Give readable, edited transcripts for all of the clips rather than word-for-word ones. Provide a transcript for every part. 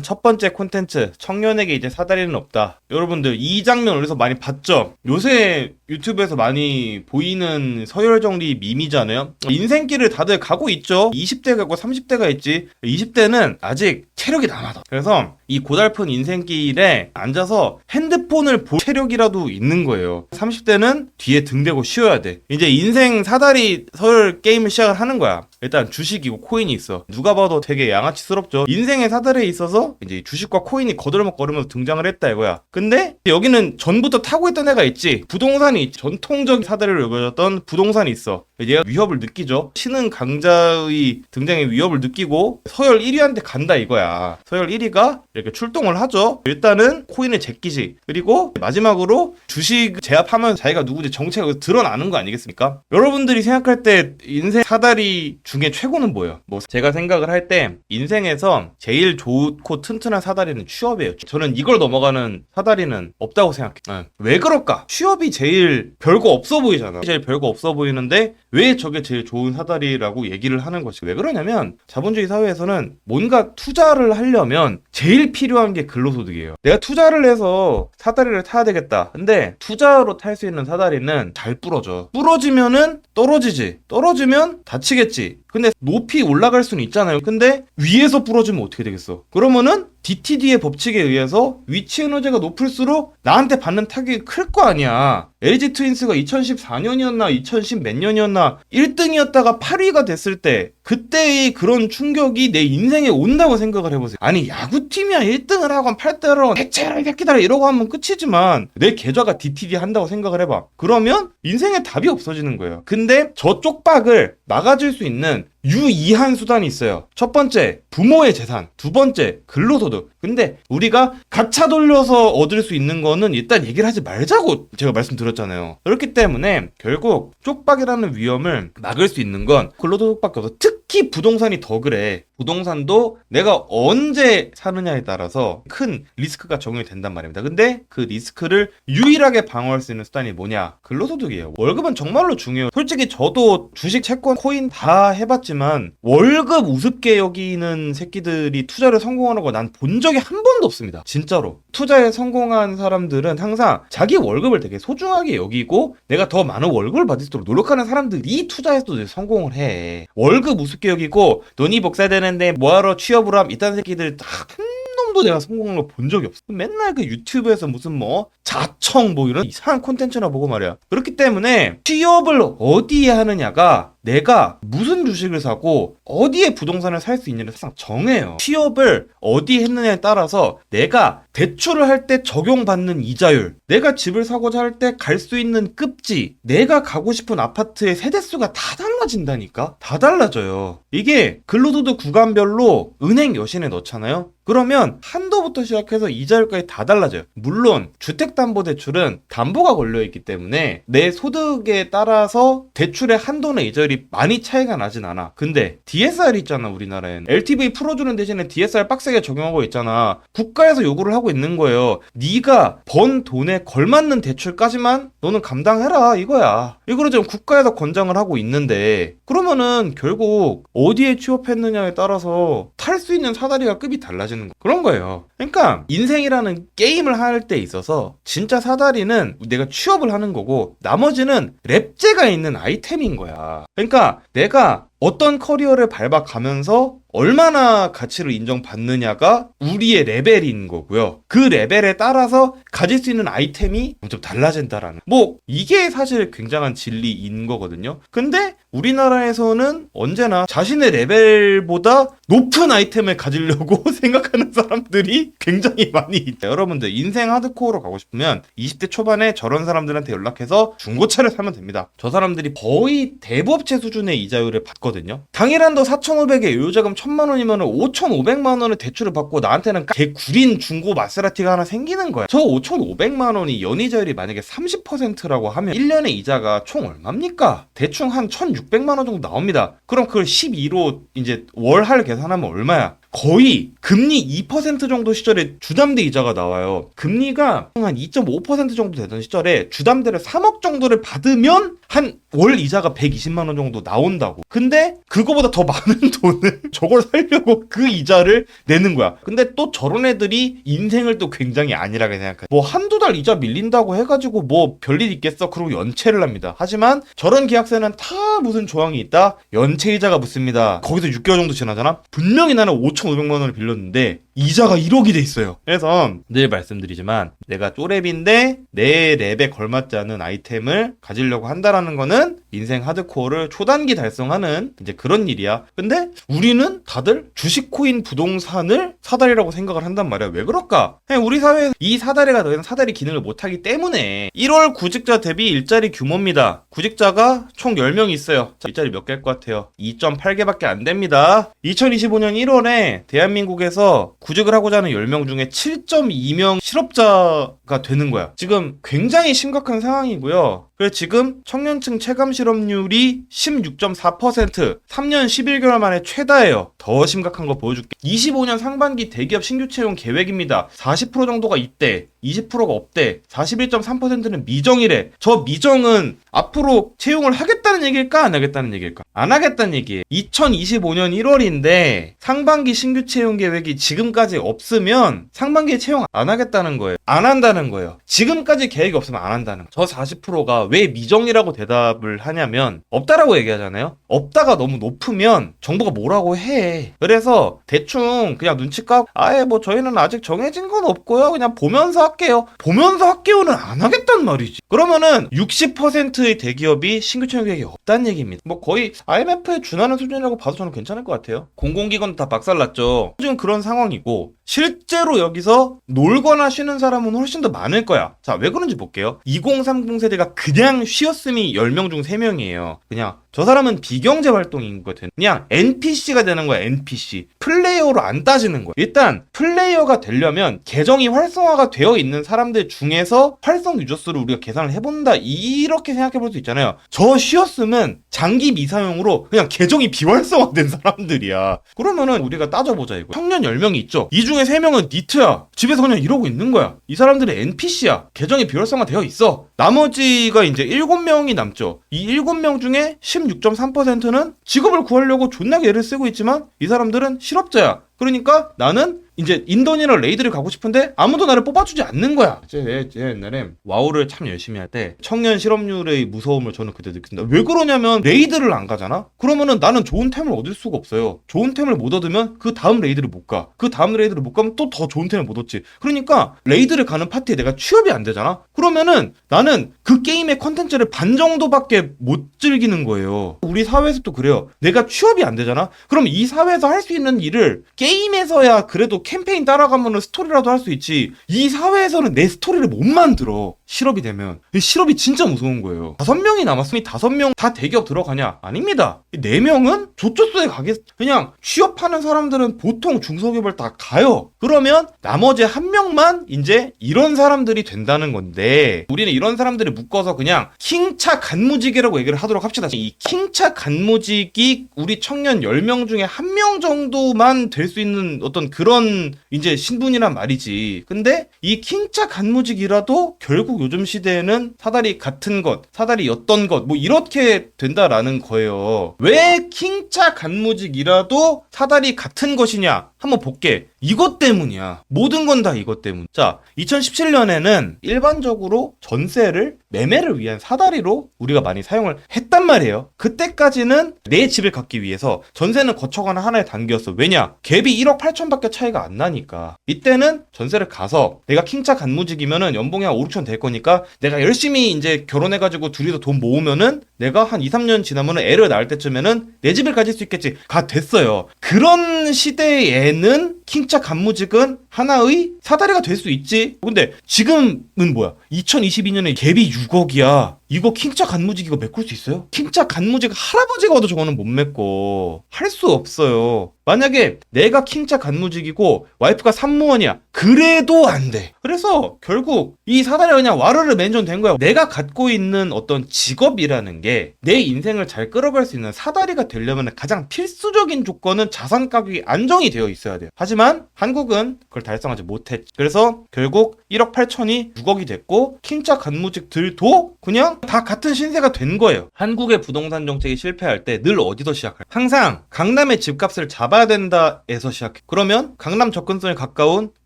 첫 번째 콘텐츠, 청년에게 이제 사다리는 없다. 여러분들 이 장면 어디서 많이 봤죠? 요새 유튜브에서 많이 보이는 서열정리 밈이잖아요. 인생길을 다들 가고 있죠. 20대 가고 30대가 있지. 20대는 아직 체력이 남아서. 그래서 이 고달픈 인생길에 앉아서 핸드폰을 볼 체력이라도 있는 거예요. 30대는 뒤에 등 대고 쉬어야 돼. 이제 인생 사다리 서열 게임을 시작을 하는 거야. 일단 주식이고 코인이 있어. 누가 봐도 되게 양아치스럽죠. 인생의 사다리에 있어서 이제 주식과 코인이 거들먹거리면서 등장을 했다 이거야. 근데 여기는 전부터 타고 있던 애가 있지. 부동산이 있지. 전통적 사다리로 여겨졌던 부동산이 있어. 얘가 위협을 느끼죠. 신흥 강자의 등장의 위협을 느끼고 서열 1위한테 간다 이거야. 서열 1위가 이렇게 출동을 하죠. 일단은 코인을 제끼지. 그리고 마지막으로 주식 제압하면 자기가 누구지 정체가 드러나는 거 아니겠습니까? 여러분들이 생각할 때 인생 사다리 중에 최고는 뭐예요? 뭐 제가 생각을 할 때 인생에서 제일 좋고 튼튼한 사다리는 취업이에요. 저는 이걸 넘어가는 사다리는 없다고 생각해요. 왜 그럴까? 취업이 제일 별거 없어 보이잖아. 제일 별거 없어 보이는데 왜 저게 제일 좋은 사다리라고 얘기를 하는 것이 왜 그러냐면 자본주의 사회에서는 뭔가 투자를 하려면 제일 필요한 게 근로소득이에요. 내가 투자를 해서 사다리를 타야 되겠다. 근데 투자로 탈 수 있는 사다리는 잘 부러져. 부러지면은 떨어지지. 떨어지면 다치겠지. 근데 높이 올라갈 수는 있잖아요. 근데 위에서 부러지면 어떻게 되겠어? 그러면은 DTD의 법칙에 의해서 위치 에너지가 높을수록 나한테 받는 타격이 클 거 아니야. LG 트윈스가 2014년이었나 2010 몇 년이었나 1등이었다가 8위가 됐을 때 그때의 그런 충격이 내 인생에 온다고 생각을 해보세요. 아니 야구팀이야 1등을 하고 8등을 하고 대체라 이 새끼들아 이러고 하면 끝이지만 내 계좌가 DTD 한다고 생각을 해봐. 그러면 인생에 답이 없어지는 거예요. 근데 저 쪽박을 막아줄 수 있는 유의한 수단이 있어요. 첫 번째, 부모의 재산. 두 번째, 근로소득. 근데 우리가 가차 돌려서 얻을 수 있는 거는 일단 얘기를 하지 말자고 제가 말씀드렸잖아요. 그렇기 때문에 결국 쪽박이라는 위험을 막을 수 있는 건 근로소득밖에 없어. 특히 부동산이 더 그래. 부동산도 내가 언제 사느냐에 따라서 큰 리스크가 적용이 된단 말입니다. 근데 그 리스크를 유일하게 방어할 수 있는 수단이 뭐냐? 근로소득이에요. 월급은 정말로 중요해요. 솔직히 저도 주식, 채권, 코인 다 해봤지만 월급 우습게 여기는 새끼들이 투자를 성공하는 거 난 본 적이 한 번도 없습니다. 진짜로. 투자에 성공한 사람들은 항상 자기 월급을 되게 소중하게 여기고 내가 더 많은 월급을 받을 수 있도록 노력하는 사람들이 투자에서도 성공을 해. 월급 우습게 여기고 돈이 복사되는데 뭐하러 취업을 함 이딴 새끼들 한 놈도 내가 성공한 거 본 적이 없어. 맨날 그 유튜브에서 무슨 뭐 자청 뭐 이런 이상한 콘텐츠나 보고 말이야. 그렇기 때문에 취업을 어디에 하느냐가 내가 무슨 주식을 사고 어디에 부동산을 살 수 있느냐를 항상 정해요. 취업을 어디 했느냐에 따라서 내가 대출을 할 때 적용받는 이자율, 내가 집을 사고자 할 때 갈 수 있는 급지, 내가 가고 싶은 아파트의 세대수가 다 달라진다니까? 다 달라져요. 이게 근로소득 구간별로 은행 여신에 넣잖아요? 그러면 한도부터 시작해서 이자율까지 다 달라져요. 물론 주택담보대출은 담보가 걸려있기 때문에 내 소득에 따라서 대출의 한도나 이자율이 많이 차이가 나진 않아. 근데 DSR 있잖아 우리나라엔. LTV 풀어주는 대신에 DSR 빡세게 적용하고 있잖아. 국가에서 요구를 하고 있는 거예요. 네가 번 돈에 걸맞는 대출까지만 너는 감당해라 이거야. 이거를 지금 국가에서 권장을 하고 있는데 그러면은 결국 어디에 취업했느냐에 따라서 탈 수 있는 사다리가 급이 달라지는 그런 거예요. 그러니까 인생이라는 게임을 할 때 있어서 진짜 사다리는 내가 취업을 하는 거고 나머지는 랩제가 있는 아이템인 거야. 그러니까 내가 어떤 커리어를 밟아가면서 얼마나 가치를 인정받느냐가 우리의 레벨인 거고요. 그 레벨에 따라서 가질 수 있는 아이템이 좀 달라진다라는 뭐 이게 사실 굉장한 진리인 거거든요. 근데 우리나라에서는 언제나 자신의 레벨보다 높은 아이템을 가지려고 생각하는 사람들이 굉장히 많이 있다. 여러분들 인생 하드코어로 가고 싶으면 20대 초반에 저런 사람들한테 연락해서 중고차를 사면 됩니다. 저 사람들이 거의 대부업체 수준의 이자율을 받거든요. 당일한도 4,500에 요자금 1,000만 원이면 5,500만 원의 대출을 받고 나한테는 개구린 중고 마세라티가 하나 생기는 거야. 저 5,500만 원이 연이자율이 만약에 30%라고 하면 1년의 이자가 총 얼마입니까? 대충 한 1,600만 원 정도 나옵니다. 그럼 그걸 12로 이제 월할 계산하면 얼마야? 거의 금리 2% 정도 시절에 주담대 이자가 나와요. 금리가 한 2.5% 정도 되던 시절에 주담대를 3억 정도를 받으면 한 월 이자가 120만 원 정도 나온다고. 근데 그거보다 더 많은 돈을 저걸 살려고 그 이자를 내는 거야. 근데 또 저런 애들이 인생을 또 굉장히 안일하게 생각해. 뭐 한두 달 이자 밀린다고 해가지고 뭐 별일 있겠어? 그러고 연체를 합니다. 하지만 저런 계약서에는 다 무슨 조항이 있다? 연체 이자가 붙습니다. 거기서 6개월 정도 지나잖아? 분명히 나는 5,500만 원을 빌렸는데 이자가 1억이 돼 있어요. 그래서 늘 말씀드리지만 내가 쪼렙인데 내 랩에 걸맞지 않은 아이템을 가지려고 한다라는 거는 인생 하드코어를 초단기 달성하는 이제 그런 일이야. 근데 우리는 다들 주식, 코인, 부동산을 사다리라고 생각을 한단 말이야. 왜 그럴까? 그냥 우리 사회에서 이 사다리가 더 이상 사다리 기능을 못하기 때문에 1월 구직자 대비 일자리 규모입니다. 구직자가 총 10명 있어요. 자, 일자리 몇 개일 것 같아요? 2.8개밖에 안 됩니다. 2025년 1월에 대한민국에서 구직을 하고자 하는 10명 중에 7.2명 실업자가 되는 거야. 지금 굉장히 심각한 상황이고요. 그래서 지금 청년층 체감 실업률이 16.4%, 3년 11개월 만에 최다예요. 더 심각한 거 보여줄게. 25년 상반기 대기업 신규 채용 계획입니다. 40% 정도가 있대, 20%가 없대, 41.3%는 미정이래. 저 미정은 앞으로 채용을 하겠다는 얘기일까 안 하겠다는 얘기일까? 안 하겠다는 얘기예요. 2025년 1월인데 상반기 신규 채용 계획이 지금까지 없으면 상반기에 채용 안 하겠다는 거예요. 안 한다는 거예요. 지금까지 계획이 없으면 안 한다는 거예요. 저 40%가 왜 미정이라고 대답을 하냐면 없다라고 얘기하잖아요. 없다가 너무 높으면 정부가 뭐라고 해. 그래서 대충 그냥 눈치 까고 아예 뭐 저희는 아직 정해진 건 없고요. 그냥 보면서 할게요. 보면서 할게요는 안 하겠단 말이지. 그러면은 60%의 대기업이 신규 채용 계획이 없다는 얘기입니다. 뭐 거의 IMF에 준하는 수준이라고 봐도 저는 괜찮을 것 같아요. 공공기관 다 박살났죠. 지금 그런 상황이고 실제로 여기서 놀거나 쉬는 사람은 훨씬 더 많을 거야. 자, 왜 그런지 볼게요. 2030 세대가 그냥 쉬었음이 10명 중 3명이에요. 그냥 저 사람은 비경제 활동인 것 같아요. 그냥 NPC가 되는 거야. NPC. 플레이어로 안 따지는 거야. 일단 플레이어가 되려면 계정이 활성화가 되어 있는 사람들 중에서 활성 유저수를 우리가 계산을 해본다, 이렇게 생각해 볼 수 있잖아요. 저 쉬었음은 장기 미사용으로 그냥 계정이 비활성화된 사람들이야. 그러면은 우리가 따져보자 이거. 청년 10명이 있죠. 이 중에 3명은 니트야. 집에서 그냥 이러고 있는 거야. 이 사람들은 NPC야. 계정이 비활성화 되어 있어. 나머지가 이제 7명이 남죠. 이 7명 중에 16.3%는 직업을 구하려고 존나게 애를 쓰고 있지만 이 사람들은 실업자야. 그러니까 나는 이제 인던이나 레이드를 가고 싶은데 아무도 나를 뽑아주지 않는 거야. 제가 옛날에 와우를 참 열심히 할 때 청년 실업률의 무서움을 저는 그때 느낀다. 왜 그러냐면 레이드를 안 가잖아? 그러면은 나는 좋은 템을 얻을 수가 없어요. 좋은 템을 못 얻으면 그 다음 레이드를 못 가. 그 다음 레이드를 못 가면 또 더 좋은 템을 못 얻지. 그러니까 레이드를 가는 파티에 내가 취업이 안 되잖아? 그러면은 나는 그 게임의 컨텐츠를 반 정도밖에 못 즐기는 거예요. 우리 사회에서 또 그래요. 내가 취업이 안 되잖아? 그럼 이 사회에서 할 수 있는 일을 게임에서야 그래도 캠페인 따라가면 스토리라도 할 수 있지. 이 사회에서는 내 스토리를 못 만들어. 실업이 되면. 실업이 진짜 무서운 거예요. 5명이 남았으면 5명 다 대기업 들어가냐? 아닙니다. 4명은 조조수에 가겠. 그냥 취업하는 사람들은 보통 중소기업을 다 가요. 그러면 나머지 1명만 이제 이런 사람들이 된다는 건데, 우리는 이런 사람들을 묶어서 그냥 킹차 간무직이라고 얘기를 하도록 합시다. 이 킹차 간무직이 우리 청년 10명 중에 1명 정도만 될 수 있는 어떤 그런 이제 신분이란 말이지. 근데 이 킹차 간무직이라도 결국 요즘 시대에는 사다리 같은 것, 사다리였던 것, 뭐 이렇게 된다라는 거예요. 왜 킹차 간무직이라도 사다리 같은 것이냐? 한번 볼게. 이것 때문이야. 모든 건 다 이것 때문. 자, 2017년에는 일반적으로 전세를 매매를 위한 사다리로 우리가 많이 사용을 했단 말이에요. 그때까지는 내 집을 갖기 위해서 전세는 거쳐가는 하나의 단계였어. 왜냐? 갭이 1억 8천밖에 차이가 안 나니까. 이때는 전세를 가서 내가 킹차 간무직이면은 연봉이 한 5, 6천 될 거니까 내가 열심히 이제 결혼해가지고 둘이서 돈 모으면은 내가 한 2, 3년 지나면은 애를 낳을 때쯤에는 내 집을 가질 수 있겠지. 가 됐어요. 그런 시대에는 킹차 간무직은 하나의 사다리가 될 수 있지. 근데 지금은 뭐야? 2022년에 갭이 6억이야. 이거 킹차 간무직 이거 메꿀 수 있어요? 킹차 간무직 할아버지가 와도 저거는 못 메꿔. 할 수 없어요. 만약에 내가 킹차 간무직이고 와이프가 산무원이야. 그래도 안 돼. 그래서 결국 이 사다리가 그냥 와르르 맨존된 거야. 내가 갖고 있는 어떤 직업이라는 게 내 인생을 잘 끌어갈 수 있는 사다리가 되려면 가장 필수적인 조건은 자산 가격이 안정이 되어 있어야 돼요. 하지만 한국은 그걸 달성하지 못했지. 그래서 결국 1억 8천이 6억이 됐고 킹짜 간무직들도 그냥 다 같은 신세가 된 거예요. 한국의 부동산 정책이 실패할 때 늘 어디서 시작할까? 항상 강남의 집값을 잡아야 된다에서 시작해. 그러면 강남 접근성에 가까운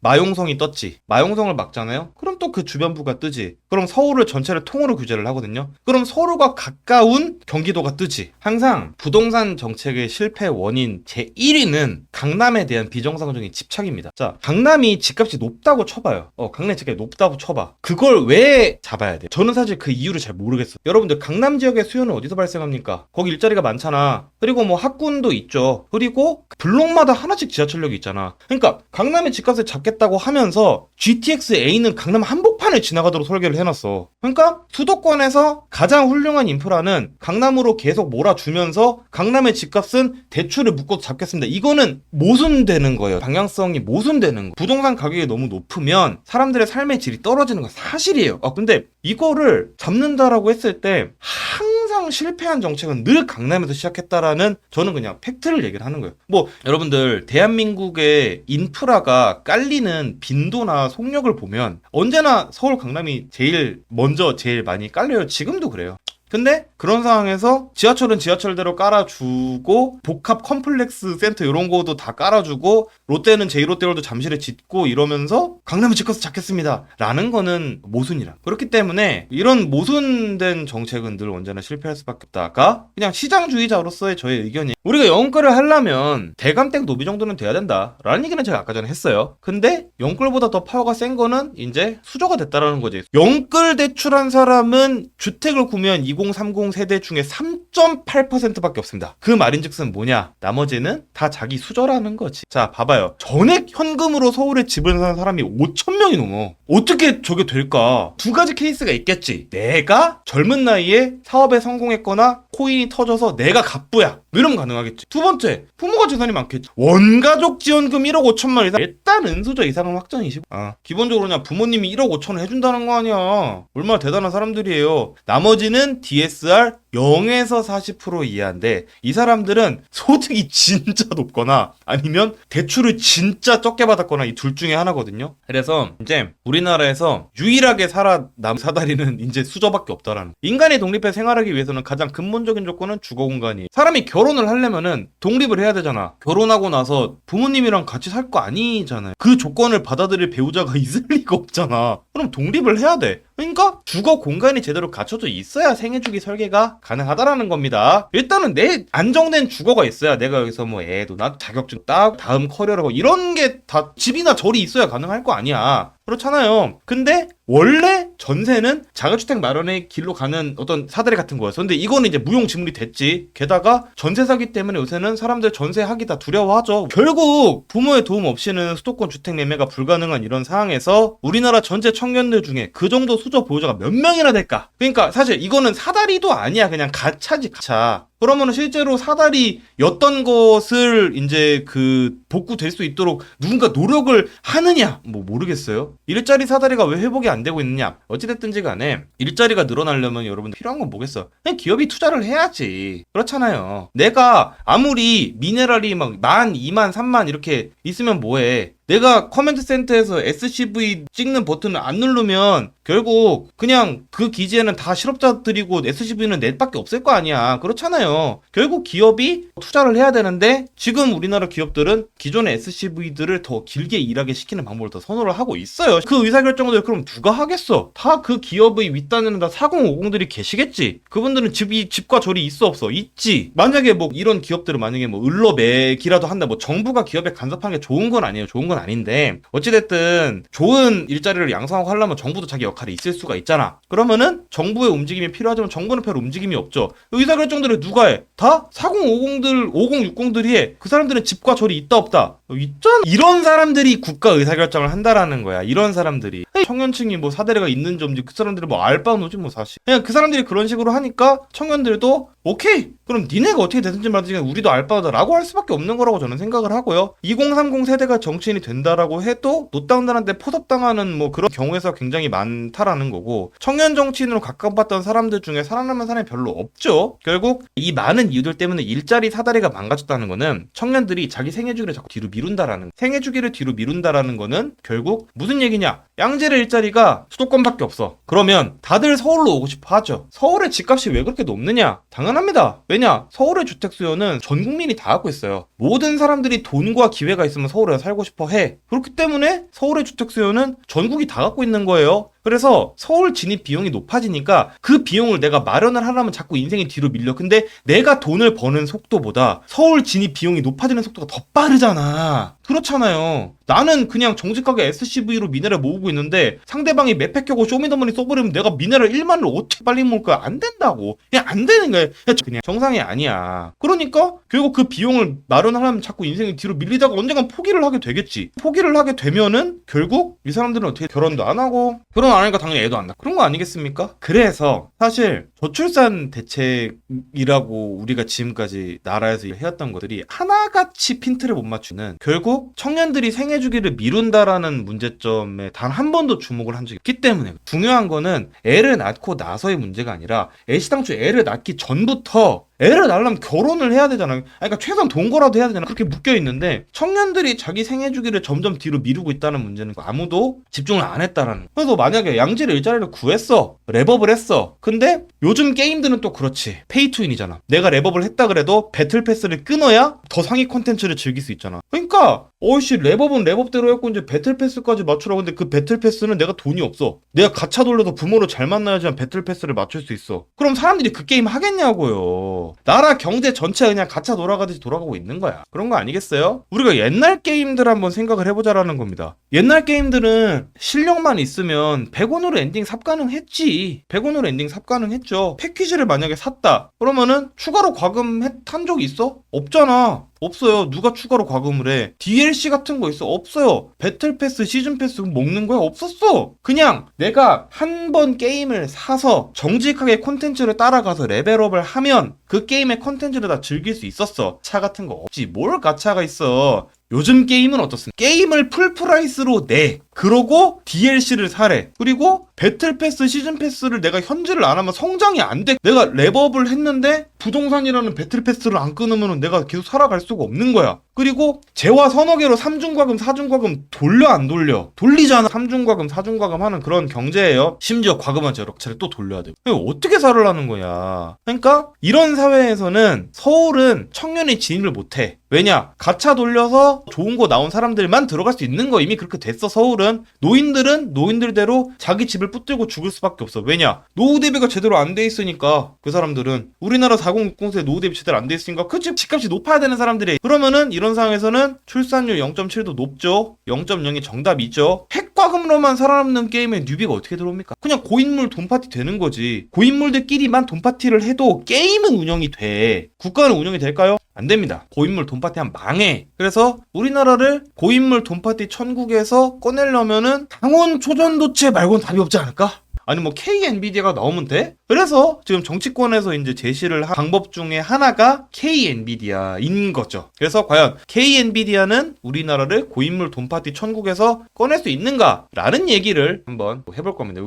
마용성이 떴지. 마용성을 막잖아요? 그럼 또 그 주변부가 뜨지. 그럼 서울을 전체를 통으로 규제를 하거든요. 그럼 서울과 가까운 경기도가 뜨지. 항상 부동산 정책의 실패 원인 제1위는 강남에 대한 비정상적인 집착입니다. 자, 강남이 집값이 높다고 쳐봐요. 강남 집값이 높다고 쳐봐. 그걸 왜 잡아야 돼? 저는 사실 그 이유를 잘 모르겠어요. 여러분들 강남 지역의 수요는 어디서 발생합니까? 거기 일자리가 많잖아. 그리고 뭐 학군도 있죠. 그리고 블록마다 하나씩 지하철역이 있잖아. 그러니까 강남의 집값을 잡겠다고 하면서 GTX-A는 강남 한복판을 지나가도록 설계를 해놨어. 그러니까 수도권에서 가장 훌륭한 인프라는 강남으로 계속 몰아주면서 강남의 집값은 대출을 묶어서 잡겠습니다. 이거는 모순되는 거예요. 방향성이 모순되는 거. 부동산 가격이 너무 높으면 사람들의 삶의 질이 떨어지는 건 사실이에요. 근데 이거를 잡는다라고 했을 때 항상 실패한 정책은 늘 강남에서 시작했다라는 저는 그냥 팩트를 얘기를 하는 거예요. 뭐 여러분들 대한민국의 인프라가 깔리는 빈도나 속력을 보면 언제나 서울 강남이 제일 먼저 제일 많이 깔려요. 지금도 그래요. 근데 그런 상황에서 지하철은 지하철대로 깔아주고 복합 컴플렉스 센터 이런 거도 다 깔아주고 롯데는 제1롯데월드 잠실에 짓고 이러면서 강남을 집값을 잡겠습니다 라는 거는 모순이라. 그렇기 때문에 이런 모순된 정책은 늘 언제나 실패할 수밖에 없다가 그냥 시장주의자로서의 저의 의견이, 우리가 영끌을 하려면 대감댁 노비 정도는 돼야 된다 라는 얘기는 제가 아까 전에 했어요. 근데 영끌보다 더 파워가 센 거는 이제 수저가 됐다라는 거지. 영끌 대출한 사람은 주택을 구매한 2030 세대 중에 3.8%밖에 없습니다. 그 말인즉슨 뭐냐? 나머지는 다 자기 수저라는 거지. 자, 봐봐요. 전액 현금으로 서울에 집을 사는 사람이 5,000명이 넘어. 어떻게 저게 될까? 두 가지 케이스가 있겠지. 내가 젊은 나이에 사업에 성공했거나 코인이 터져서 내가 갑부야. 이러면 가능하겠지. 두 번째, 부모가 재산이 많겠지. 원가족 지원금 1억 5천만 이상. 일단 은수저 이상은 확정이시고. 기본적으로 그냥 부모님이 1억 5천을 해준다는 거 아니야. 얼마나 대단한 사람들이에요. 나머지는 DSR 0에서 40% 이하인데 이 사람들은 소득이 진짜 높거나 아니면 대출을 진짜 적게 받았거나 이 둘 중에 하나거든요. 그래서 이제 우리나라에서 유일하게 살아남은 사다리는 이제 수저밖에 없다라는. 인간이 독립해 생활하기 위해서는 가장 근본적인 조건은 주거 공간이에요. 사람이 결혼을 하려면은 독립을 해야 되잖아. 결혼하고 나서 부모님이랑 같이 살 거 아니잖아요. 그 조건을 받아들일 배우자가 있을 리가 없잖아. 그럼 독립을 해야 돼. 그러니까 주거 공간이 제대로 갖춰져 있어야 생애주기 설계가 가능하다라는 겁니다. 일단은 내 안정된 주거가 있어야 내가 여기서 뭐 애도 낳고 자격증 따고 다음 커리어라고 이런 게 다 집이나 절이 있어야 가능할 거 아니야. 그렇잖아요. 근데 원래 전세는 자가주택 마련의 길로 가는 어떤 사다리 같은 거였어. 근데 이거는 이제 무용지물이 됐지. 게다가 전세 사기 때문에 요새는 사람들 전세하기 다 두려워하죠. 결국 부모의 도움 없이는 수도권 주택 매매가 불가능한 이런 상황에서 우리나라 전체 청년들 중에 그 정도 수저 보유자가 몇 명이나 될까? 그러니까 사실 이거는 사다리도 아니야. 그냥 가차지, 가차. 그러면 실제로 사다리였던 것을 이제 그 복구될 수 있도록 누군가 노력을 하느냐? 뭐 모르겠어요. 일자리 사다리가 왜 회복이 안 되고 있느냐? 어찌됐든지 간에 일자리가 늘어나려면 여러분들 필요한 건 뭐겠어? 그냥 기업이 투자를 해야지. 그렇잖아요. 내가 아무리 미네랄이 막 10,000, 20,000, 30,000 이렇게 있으면 뭐해? 내가 커맨드 센터에서 SCV 찍는 버튼을 안 누르면 결국 그냥 그 기지에는 다 실업자들이고 SCV는 넷밖에 없을 거 아니야. 그렇잖아요. 결국 기업이 투자를 해야 되는데 지금 우리나라 기업들은 기존의 SCV들을 더 길게 일하게 시키는 방법을 더 선호를 하고 있어요. 그 의사결정들 그럼 누가 하겠어? 다 그 기업의 윗단에는 다 4050들이 계시겠지. 그분들은 집과 절이 있어 없어? 있지. 만약에 뭐 이런 기업들은 만약에 뭐 을러매기라도 한다. 뭐 정부가 기업에 간섭하는 게 좋은 건 아니에요. 좋은 건 아닌데 어찌됐든 좋은 일자리를 양성하고 하려면 정부도 자기 역할이 있을 수가 있잖아. 그러면은 정부의 움직임이 필요하지만 정부는 별 움직임이 없죠. 의사결정들을 누가 해? 다 4050들, 5060들이 해. 그 사람들은 집과 절이 있다 없다? 있잖아. 이런 사람들이 국가 의사결정을 한다라는 거야. 이런 사람들이. 청년층이 뭐 사대리가 있는지 없는지 그 사람들이 뭐 알바노지 뭐 사실. 그냥 그 사람들이 그런 식으로 하니까 청년들도 오케이 그럼 니네가 어떻게 되든지 말든지 우리도 알 바다라고 할 수밖에 없는 거라고 저는 생각을 하고요. 2030 세대가 정치인이 된다라고 해도 노땅단한테 포섭당하는 뭐 그런 경우에서 굉장히 많다라는 거고, 청년 정치인으로 가까웠던 사람들 중에 살아남은 사람이 별로 없죠. 결국 이 많은 이유들 때문에 일자리 사다리가 망가졌다는 거는 청년들이 자기 생애주기를 자꾸 뒤로 미룬다라는, 생애주기를 뒤로 미룬다라는 거는 결국 무슨 얘기냐, 양질의 일자리가 수도권밖에 없어. 그러면 다들 서울로 오고 싶어 하죠. 서울의 집값이 왜 그렇게 높느냐? 당연합니다. 왜냐? 서울의 주택 수요는 전 국민이 다 갖고 있어요. 모든 사람들이 돈과 기회가 있으면 서울에 살고 싶어 해. 그렇기 때문에 서울의 주택 수요는 전국이 다 갖고 있는 거예요. 그래서 서울 진입 비용이 높아지니까 그 비용을 내가 마련을 하려면 자꾸 인생이 뒤로 밀려. 근데 내가 돈을 버는 속도보다 서울 진입 비용이 높아지는 속도가 더 빠르잖아. 그렇잖아요. 나는 그냥 정직하게 SCV로 미네랄 모으고 있는데 상대방이 맵팩 켜고 쇼미더머니 써버리면 내가 미네랄 1만을 어떻게 빨리 모을 거야? 안 된다고. 그냥 안 되는 거야. 그냥 정상이 아니야. 그러니까 결국 그 비용을 마련하려면 자꾸 인생이 뒤로 밀리다가 언젠간 포기를 하게 되겠지. 포기를 하게 되면은 결국 이 사람들은 어떻게 결혼도 안 하고, 결혼 안 하니까 당연히 애도 안 낳고 그런 거 아니겠습니까? 그래서 사실 저출산 대책이라고 우리가 지금까지 나라에서 해왔던 것들이 하나같이 핀트를 못 맞추는, 결국 청년들이 생애주기를 미룬다라는 문제점에 단 한 번도 주목을 한 적이 없기 때문에, 중요한 거는 애를 낳고 나서의 문제가 아니라 애시당초 애를 낳기 전부터 애를 낳으려면 결혼을 해야 되잖아. 그러니까 최소한 동거라도 해야 되잖아. 그렇게 묶여있는데 청년들이 자기 생애주기를 점점 뒤로 미루고 있다는 문제는 아무도 집중을 안 했다라는. 그래서 만약에 양질의 일자리를 구했어, 랩업을 했어. 근데 요즘 게임들은 또 그렇지, 페이투윈이잖아. 내가 랩업을 했다 그래도 배틀 패스를 끊어야 더 상위 콘텐츠를 즐길 수 있잖아. 그러니까 어이씨, 랩업은 랩업대로 했고 이제 배틀 패스까지 맞추라고. 근데 그 배틀 패스는 내가 돈이 없어. 내가 가차 돌려서 부모를 잘 만나야지만 배틀 패스를 맞출 수 있어. 그럼 사람들이 그 게임 하겠냐고요. 나라 경제 전체가 그냥 가차 돌아가듯이 돌아가고 있는 거야. 그런 거 아니겠어요? 우리가 옛날 게임들 한번 생각을 해보자라는 겁니다. 옛날 게임들은 실력만 있으면 100원으로 엔딩 삽 가능했지. 100원으로 엔딩 삽 가능했죠. 패키지를 만약에 샀다 그러면은 추가로 과금 한 적이 있어? 없잖아. 없어요. 누가 추가로 과금을 해? DLC 같은 거 있어? 없어요. 배틀 패스, 시즌 패스 먹는 거야? 없었어. 그냥 내가 한 번 게임을 사서 정직하게 콘텐츠를 따라가서 레벨업을 하면 그 게임의 콘텐츠를 다 즐길 수 있었어. 차 같은 거 없지. 뭘 가차가 있어. 요즘 게임은 어떻습니까? 게임을 풀프라이스로 내. 그러고 DLC를 사래. 그리고 배틀 패스, 시즌 패스를 내가 현질을 안 하면 성장이 안 돼. 내가 랩업을 했는데 부동산이라는 배틀 패스를 안 끊으면 내가 계속 살아갈 수가 없는 거야. 그리고 재화 서너 개로 3중 과금, 4중 과금 돌려 안 돌려? 돌리잖아. 3중 과금, 4중 과금 하는 그런 경제예요. 심지어 과금한 제럭차를 또 돌려야 돼. 어떻게 살으라는 거야. 그러니까 이런 사회에서는 서울은 청년이 진입을 못해. 왜냐? 가차 돌려서 좋은 거 나온 사람들만 들어갈 수 있는 거 이미 그렇게 됐어. 서울은. 노인들은 노인들대로 자기 집을 붙들고 죽을 수밖에 없어. 왜냐? 노후 대비가 제대로 안 돼 있으니까. 그 사람들은 우리나라 4060세 노후 대비 제대로 안 돼 있으니까 그 집값이 높아야 되는 사람들이. 그러면은 이런 상황에서는 출산율 0.7도 높죠. 0.0이 정답이죠. 핵과금으로만 살아남는 게임에 뉴비가 어떻게 들어옵니까? 그냥 고인물 돈파티 되는 거지. 고인물들끼리만 돈파티를 해도 게임은 운영이 돼. 국가는 운영이 될까요? 안 됩니다. 고인물 돈파티 하면 망해. 그래서 우리나라를 고인물 돈파티 천국에서 꺼내려면은 당원 초전도체 말고는 답이 없지 않을까? 아니 뭐 K-엔비디아가 나오면 돼? 그래서 지금 정치권에서 이제 제시를 한 방법 중에 하나가 K-엔비디아인 거죠. 그래서 과연 K-엔비디아는 우리나라를 고인물 돈파티 천국에서 꺼낼 수 있는가? 라는 얘기를 한번 해볼 겁니다.